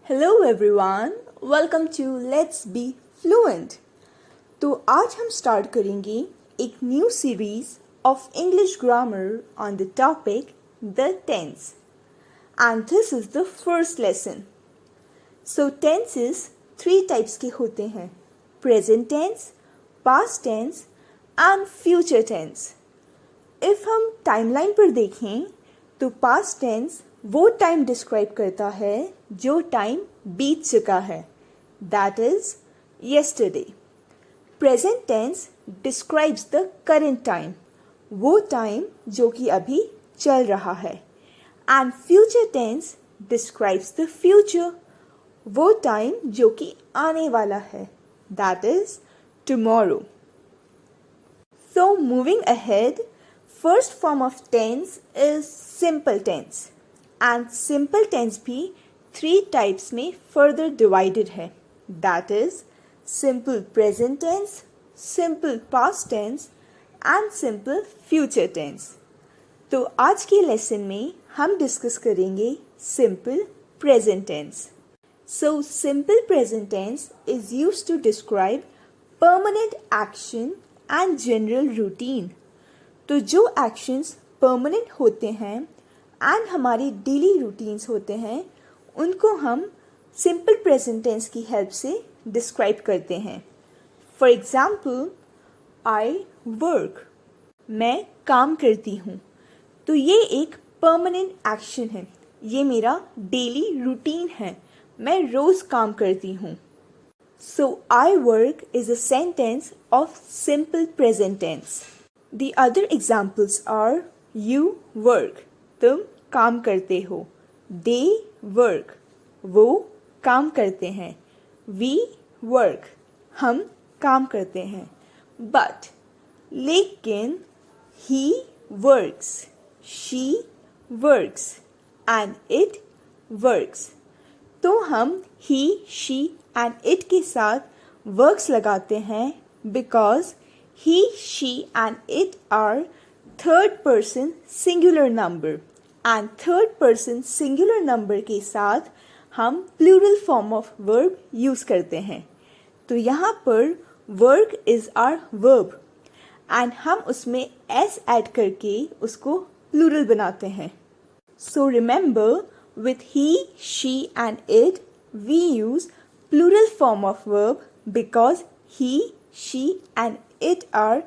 Hello everyone, welcome to let's be fluent. तो आज हम स्टार्ट करेंगे एक new series of English grammar on the topic the tense and this is the first lesson. So tenses 3 types के होते हैं, present tense, past tense and future tense. If हम timeline पर देखें तो पास्ट टेंस वो टाइम डिस्क्राइब करता है जो टाइम बीत चुका है, that is yesterday। Present tense describes the current time, वो टाइम जो कि अभी चल रहा है। And future tense describes the future, वो टाइम जो कि आने वाला है, that is tomorrow। So moving ahead, first form of tense is simple tense and simple tense भी 3 types में further divided है, that is simple present tense, simple past tense and simple future tense। तो आज के lesson में हम discuss करेंगे simple present tense। So simple present tense is used to describe permanent action and general routine। तो जो actions permanent होते हैं एंड हमारी डेली रूटीन्स होते हैं उनको हम सिंपल प्रेजेंट टेंस की हेल्प से डिस्क्राइब करते हैं। फॉर एग्जाम्पल, आई वर्क, मैं काम करती हूँ। तो ये एक परमानेंट एक्शन है, ये मेरा डेली रूटीन है, मैं रोज़ काम करती हूँ। So I work is a sentence of simple present tense। The other examples are you work, तुम काम करते हो, they work, वो काम करते हैं, we work, हम काम करते हैं। But लेकिन he works, she works and it works। तो हम he, she and it के साथ works लगाते हैं because he, she and it are third person singular number and third person singular number के साथ हम plural form of verb use करते हैं। तो यहाँ पर work is our verb and हम उसमें s add करके उसको plural बनाते हैं। So remember, with he, she and it we use plural form of verb because he, she and it are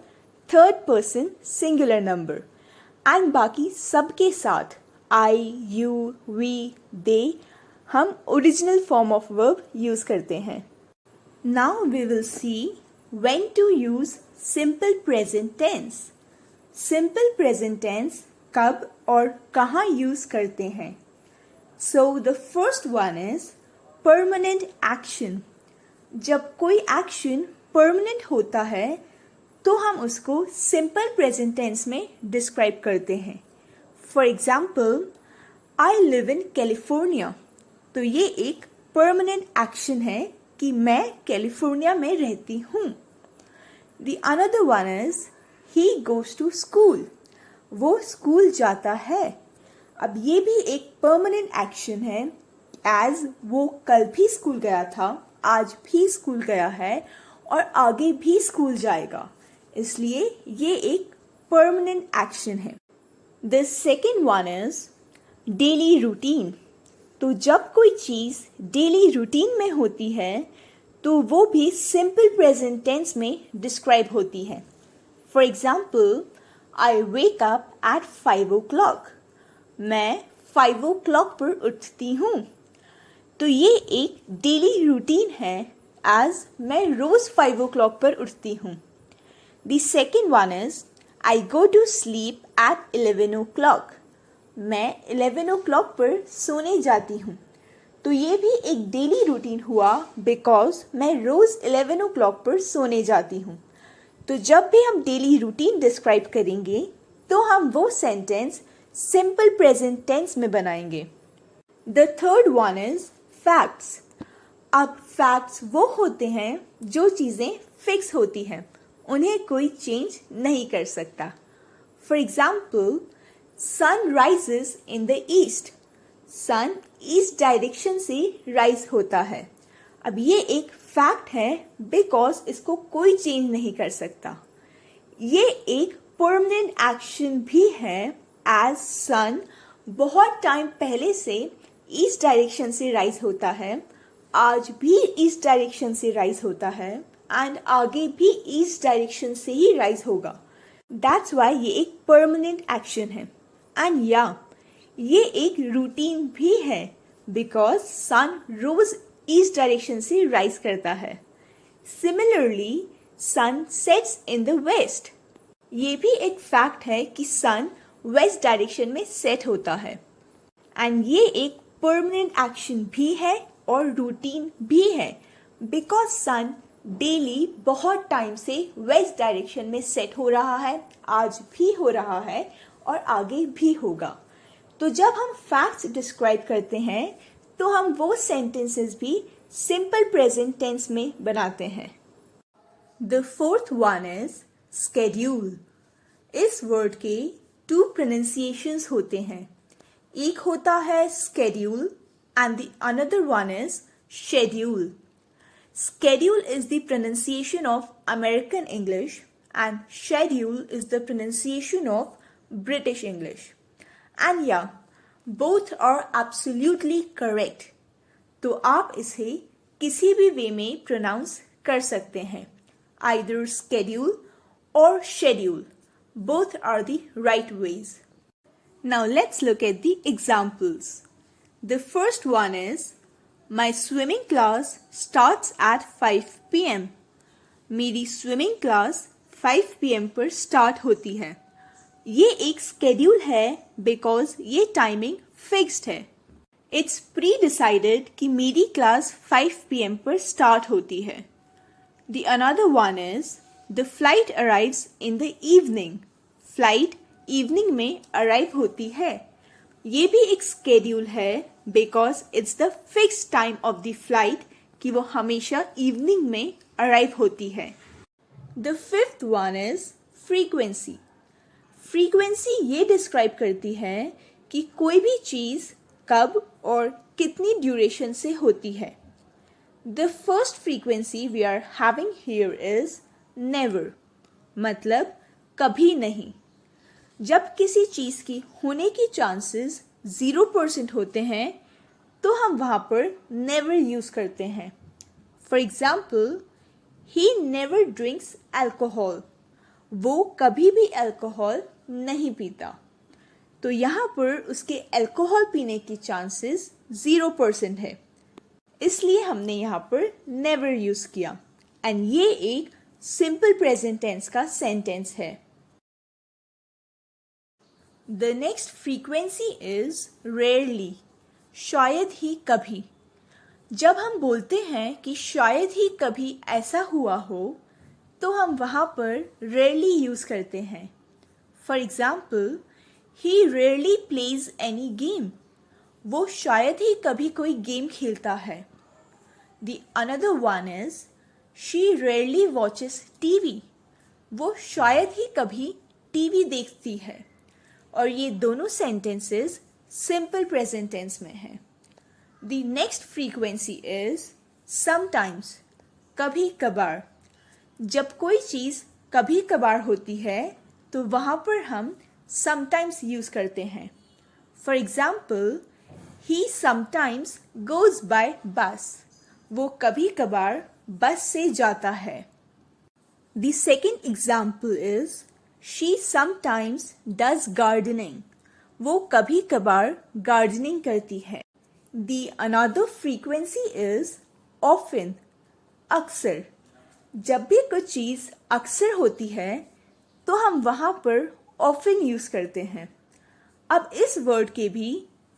third person singular number and बाकी सब के साथ I, you, we, they हम original form of verb use करते हैं। Now we will see when to use simple present tense। Simple present tense कब और कहाँ use करते हैं। So the first one is permanent action। जब कोई एक्शन परमानेंट होता है तो हम उसको सिंपल प्रेजेंट टेंस में डिस्क्राइब करते हैं। For example, I live in California. तो ये एक परमानेंट एक्शन है कि मैं कैलिफोर्निया में रहती हूँ। The another one is he goes to school. वो स्कूल जाता है। अब ये भी एक परमानेंट एक्शन है एज वो कल भी स्कूल गया था, आज भी स्कूल गया है और आगे भी स्कूल जाएगा, इसलिए ये एक परमानेंट एक्शन है। The second one is daily routine. तो जब कोई चीज़ डेली रूटीन में होती है तो वो भी सिंपल प्रेजेंट टेंस में डिस्क्राइब होती है। For example, I wake up at 5 o'clock। मैं 5 o'clock पर उठती हूँ। तो ये एक डेली रूटीन है एज मैं रोज 5 o'clock पर उठती हूँ। The second one is I go to sleep at 11 o'clock। मैं 11 o'clock पर सोने जाती हूँ। तो ये भी एक डेली रूटीन हुआ बिकॉज मैं रोज 11 o'clock पर सोने जाती हूँ। तो जब भी हम डेली रूटीन डिस्क्राइब करेंगे तो हम वो सेंटेंस सिंपल प्रेजेंट टेंस में बनाएंगे। The third one is facts. अब फैक्ट्स वो होते हैं जो चीज़ें फिक्स होती हैं, उन्हें कोई चेंज नहीं कर सकता। For example, sun rises in the east. Sun east direction से राइज होता है। अब ये एक फैक्ट है बिकॉज इसको कोई चेंज नहीं कर सकता। ये एक परमानेंट एक्शन भी है एज सन बहुत टाइम पहले से ईस्ट डायरेक्शन से राइज होता है, आज भी ईस्ट डायरेक्शन से राइज होता है एंड आगे भी ईस्ट डायरेक्शन से ही राइज होगा। दैट्स वाई ये एक परमानेंट एक्शन है। एंड या ये एक रूटीन भी है बिकॉज सन रोज ईस्ट डायरेक्शन से राइज करता है। Similarly sun sets in the west. ये भी एक फैक्ट है कि सन वेस्ट डायरेक्शन में सेट होता है एंड ये एक परमानेंट एक्शन भी है और रूटीन भी है बिकॉज सन डेली बहुत टाइम से वेस्ट डायरेक्शन में सेट हो रहा है, आज भी हो रहा है और आगे भी होगा। तो जब हम फैक्ट्स डिस्क्राइब करते हैं तो हम वो सेंटेंसेस भी सिंपल प्रेजेंट टेंस में बनाते हैं। The fourth one is schedule. इस वर्ड के 2 प्रोनाउंसिएशंस होते हैं। एक होता है schedule and the another one is schedule. Schedule is the pronunciation of American English and schedule is the pronunciation of British English. And yeah, both are absolutely correct. तो आप इसे किसी भी वे में प्रोनाउंस कर सकते हैं, either schedule or schedule. Both are the right ways. Now let's look at the examples. The first one is My swimming class starts at 5 p.m. मेरी स्विमिंग क्लास 5 p.m. पर स्टार्ट होती है। ये एक स्केड्यूल है बिकॉज ये timing fixed है। It's pre decided कि मेरी क्लास 5 p.m. पर स्टार्ट होती है। The another one is the flight arrives in the evening. Flight evening में अराइव होती है। ये भी एक स्केड्यूल है because it's the fix time of the flight कि वो हमेशा इवनिंग में अराइव होती है। The fifth one is frequency. Frequency ये डिस्क्राइब करती है कि कोई भी चीज़ कब और कितनी ड्यूरेशन से होती है। The first frequency we are having here is never, मतलब कभी नहीं। जब किसी चीज़ की होने की चांसेस 0% होते हैं तो हम वहाँ पर नेवर यूज़ करते हैं। For example, he never drinks alcohol. वो कभी भी अल्कोहल नहीं पीता। तो यहाँ पर उसके अल्कोहल पीने की चांसेस 0% है, इसलिए हमने यहाँ पर नेवर यूज़ किया एंड ये एक सिंपल प्रेजेंट टेंस का सेंटेंस है। The next frequency is rarely, शायद ही कभी। जब हम बोलते हैं कि शायद ही कभी ऐसा हुआ हो तो हम वहाँ पर rarely यूज़ करते हैं। For example, he rarely plays any game. वो शायद ही कभी कोई गेम खेलता है। The another one is she rarely watches TV. वो शायद ही कभी टीवी देखती है। और ये दोनों सेंटेंसेस सिंपल प्रेजेंट टेंस में हैं। The next frequency is sometimes, कभी कभार। जब कोई चीज़ कभी कभार होती है तो वहाँ पर हम समटाइम्स यूज़ करते हैं। For example, he sometimes goes bye बस। वो कभी कभार बस से जाता है। The second example is She sometimes does gardening. वो कभी कभार गार्डनिंग करती है। The another frequency is often, अक्सर। जब भी कुछ चीज़ अक्सर होती है तो हम वहाँ पर often यूज़ करते हैं। अब इस वर्ड के भी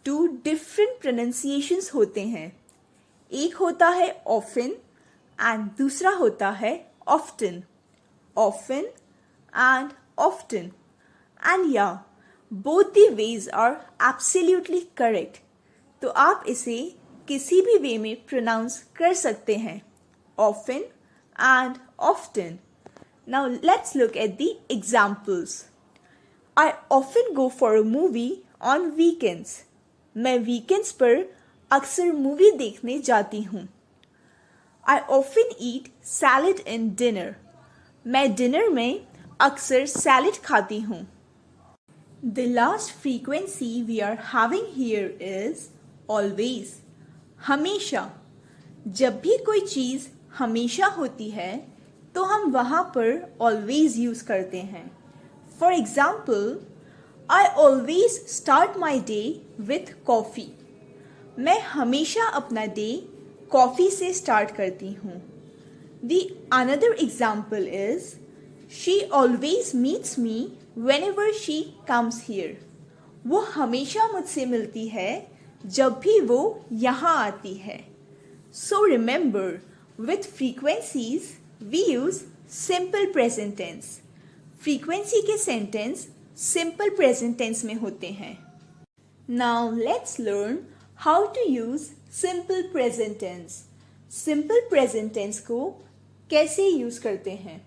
2 डिफरेंट प्रोनाउंसिएशंस होते हैं। एक होता है often एंड दूसरा होता है often. Often and often. And yeah, both the ways are absolutely correct. तो आप इसे किसी भी वे में प्रोनाउंस कर सकते हैं, often and often. Now let's look at the examples. I often go for a movie on weekends. मैं वीकेंड्स पर अक्सर मूवी देखने जाती हूँ. I often eat salad in dinner. मैं डिनर में अक्सर सैलड खाती हूँ. The last frequency we are having here is always. हमेशा. जब भी कोई चीज़ हमेशा होती है तो हम वहाँ पर always यूज़ करते हैं. For example, I always start my day with coffee. मैं हमेशा अपना डे कॉफ़ी से स्टार्ट करती हूँ. The another example is she always meets me whenever she comes here. वो हमेशा मुझसे मिलती है जब भी वो यहाँ आती है. So remember, with frequencies we use simple present tense. Frequency के sentence simple present tense में होते हैं. Now let's learn how to use simple present tense. Simple present tense को कैसे यूज करते हैं?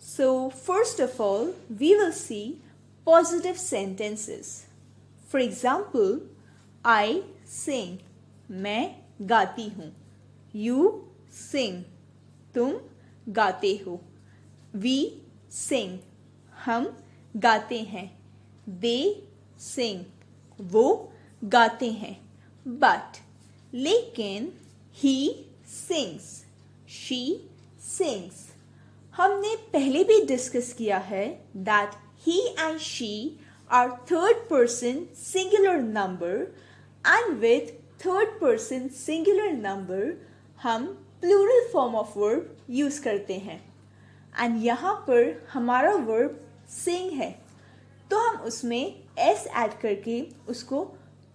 So first of all, we will see positive sentences. For example, I sing. मैं गाती हूँ. You sing. तुम गाते हो. We sing. हम गाते हैं. They sing. वो गाते हैं. But लेकिन he sings. She sings. हमने पहले भी डिस्कस किया है that he and she are third person singular number and with third person singular number हम plural form of verb use करते हैं. and यहाँ पर हमारा verb sing है तो हम उसमें s ऐड करके उसको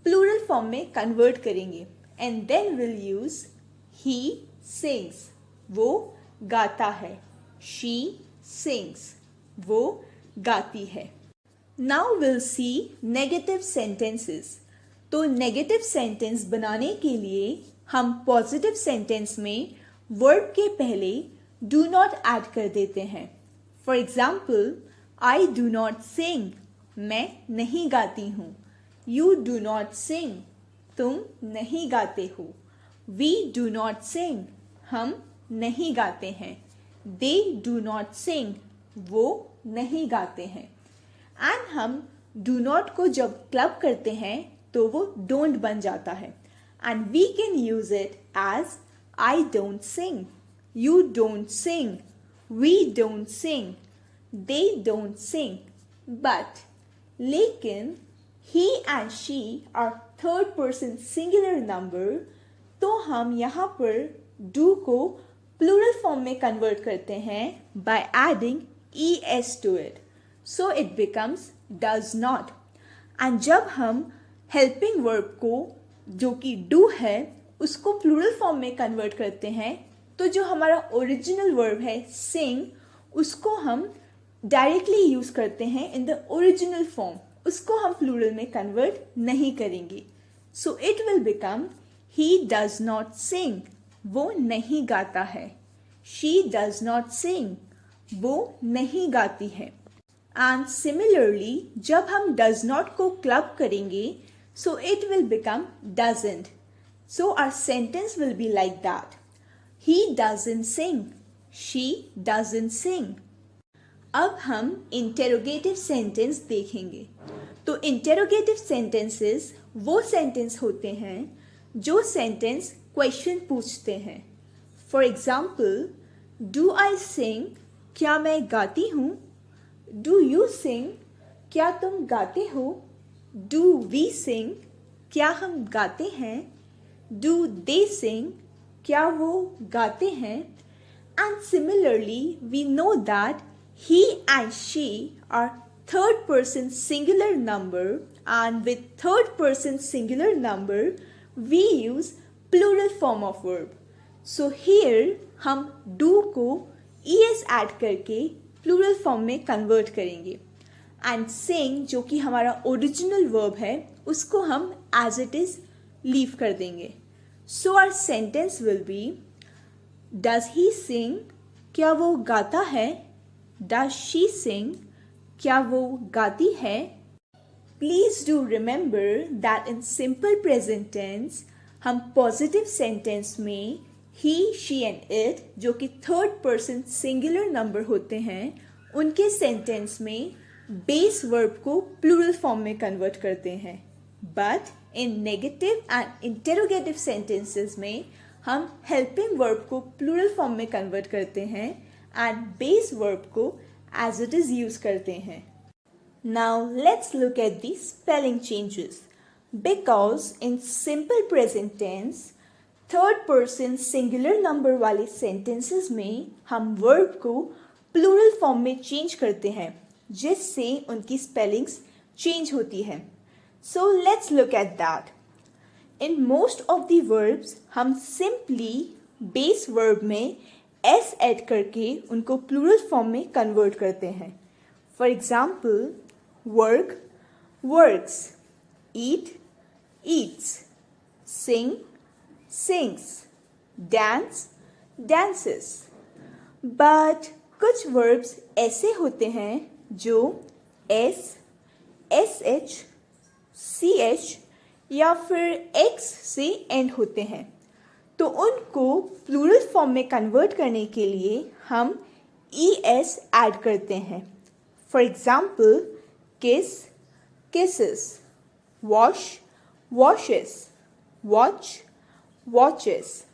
plural form में कन्वर्ट करेंगे and then we'll use he sings. वो गाता है. She sings. वो गाती है. Now we'll see negative sentences. तो negative sentence बनाने के लिए हम positive sentence में verb के पहले do not add कर देते हैं. For example, I do not sing. मैं नहीं गाती हूँ. You do not sing. तुम नहीं गाते हो. We do not sing. हम नहीं गाते हैं. They do not sing. वो नहीं गाते हैं. And हम do not को जब क्लब करते हैं तो वो don't बन जाता है. And we can use it as I don't sing. You don't sing. We don't sing. They don't sing. But लेकिन he and she are third person singular number तो हम यहाँ पर do को plural form में convert करते हैं by adding es to it. So it becomes does not. And जब हम helping verb को जो कि do है उसको plural form में convert करते हैं तो जो हमारा original verb है sing उसको हम directly use करते हैं in the original form. उसको हम plural में convert नहीं करेंगे. So it will become he does not sing. वो नहीं गाता है. She does not sing. वो नहीं गाती है. And similarly, जब हम does not को club करेंगे, so it will become doesn't. So our sentence will be like that. He doesn't sing. She doesn't sing. अब हम interrogative sentence देखेंगे. तो interrogative sentences वो sentence होते हैं जो sentence question पूछते हैं. For example, do I sing? क्या मैं गाती हूँ? Do you sing? क्या तुम गाते हो? Do we sing? क्या हम गाते हैं? Do they sing? क्या वो गाते हैं? And similarly, we know that he and she are third person singular number and with third person singular number we use plural form of verb. So here हम do को es add करके plural form में convert करेंगे and sing जो कि हमारा original verb है उसको हम as it is leave कर देंगे. So our sentence will be does he sing? क्या वो गाता है? Does she sing? क्या वो गाती है? Please do remember that in simple present tense हम पॉजिटिव सेंटेंस में he, she and it जो कि थर्ड पर्सन सिंगुलर नंबर होते हैं उनके सेंटेंस में बेस वर्ब को प्लूरल फॉर्म में कन्वर्ट करते हैं. But in negative and interrogative sentences में हम हेल्पिंग वर्ब को प्लूरल फॉर्म में कन्वर्ट करते हैं एंड बेस वर्ब को एज इट इज यूज करते हैं. Now let's look at the spelling changes. Because in simple present tense, third person singular number वाले sentences में हम verb को plural form में change करते हैं जिससे उनकी spellings change होती है. So let's look at that. In most of the verbs हम simply base verb में s add करके उनको plural form में convert करते हैं. For example, work, works, eat, eats, sing, sings, dance, dances. But कुछ verbs ऐसे होते हैं जो s, sh, ch या फिर x से end होते हैं तो उनको plural form में convert करने के लिए हम es add करते हैं. For example, kiss, kisses, wash, washes, watch, watches,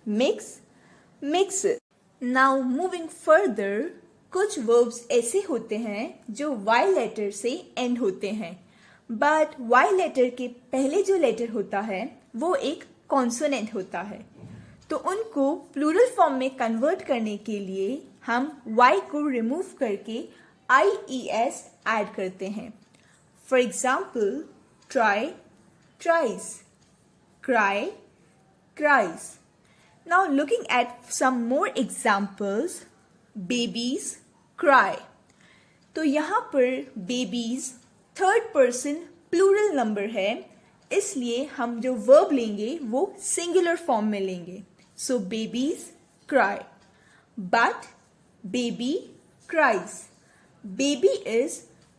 mix, mixes. Now moving further, कुछ verbs ऐसे होते हैं जो y letter से end होते हैं but y letter के पहले जो letter होता है वो एक consonant होता है तो उनको plural form में convert करने के लिए हम y को remove करके IES add करते हैं. For example, try, tries, cry, cries. Now looking at some more examples, babies cry. तो यहाँ पर babies third person plural number है इसलिए हम जो verb लेंगे वो singular form में लेंगे. So babies cry. But baby cries. Baby is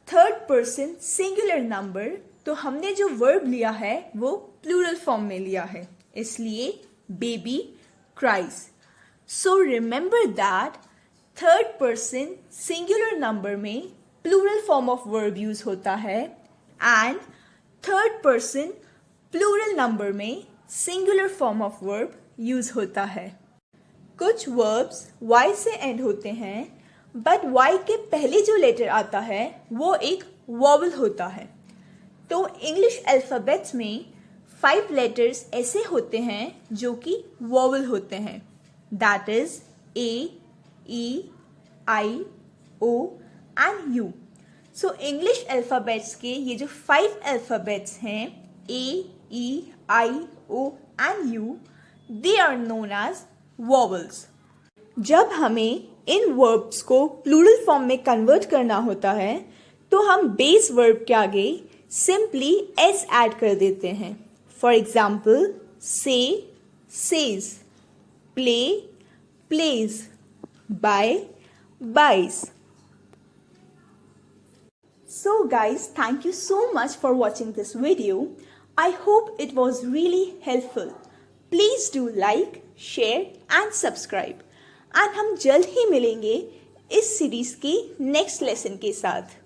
third person singular number तो हमने जो verb लिया है वो plural form में लिया है इसलिए baby cries. So remember that third person singular number में plural form of verb use होता है and third person plural number में singular form of verb use होता है. कुछ verbs y से end होते हैं बट y के पहले जो लेटर आता है वो एक वॉवल होता है तो इंग्लिश अल्फ़ाबेट्स में 5 लेटर्स ऐसे होते हैं जो कि वॉवल होते हैं that is A, E, I, O and U. So English alphabets के ये जो 5 अल्फ़ाबेट्स हैं A, E, I, O and U, they are known as vowels. जब हमें इन वर्ब्स को प्लूरल फॉर्म में कन्वर्ट करना होता है तो हम बेस वर्ब के आगे सिंपली s ऐड कर देते हैं. For example say, says, play, plays, buy, buys. So guys, thank you so much for watching this video. I hope it was really helpful. Please do like, share and subscribe. और हम जल्द ही मिलेंगे इस series की next lesson के साथ.